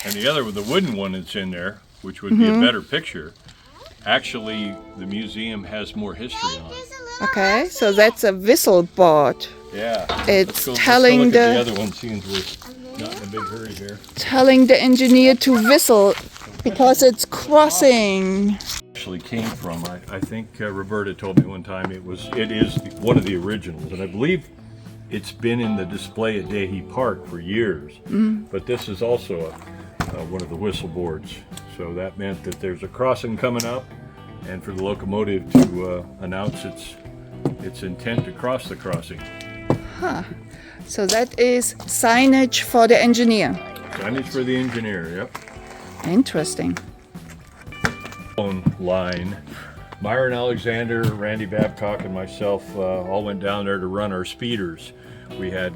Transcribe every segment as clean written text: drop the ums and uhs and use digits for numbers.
And the other, the wooden one that's in there, which would be a better picture, actually the museum has more history on it. Okay, so that's a whistle board. Yeah. It's let's telling go look at the other one, seeing we're not in a big hurry here. telling the engineer to whistle because it's crossing. Actually came from, I think Roberta told me one time it is one of the originals, and I believe it's been in the display at Dahey Park for years. But this is also one of the whistle boards, so that meant that there's a crossing coming up, and for the locomotive to announce its intent to cross the crossing. Huh. So that is signage for the engineer. Signage for the engineer, yep. Interesting. Line. Myron Alexander, Randy Babcock, and myself all went down there to run our speeders. We had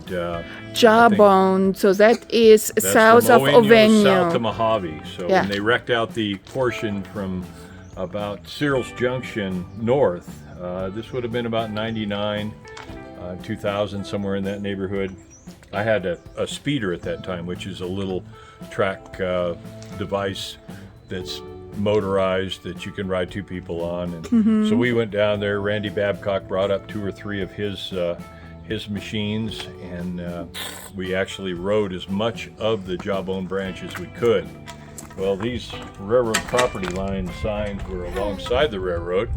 Jawbone, so that is that's south from of Owenio south to Owenio. Mojave. So Yeah. when they wrecked out the portion from about Cyril's Junction north, this would have been about 99, 2000, somewhere in that neighborhood. I had a speeder at that time, which is a little track device that's motorized that you can ride two people on. And so we went down there. Randy Babcock brought up 2 or 3 of his machines, and we actually rode as much of the Jawbone branch as we could. Well, these railroad property line signs were alongside the railroad,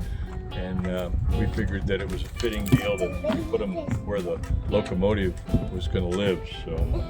and we figured that it was a fitting deal to put them where the locomotive was going to live. So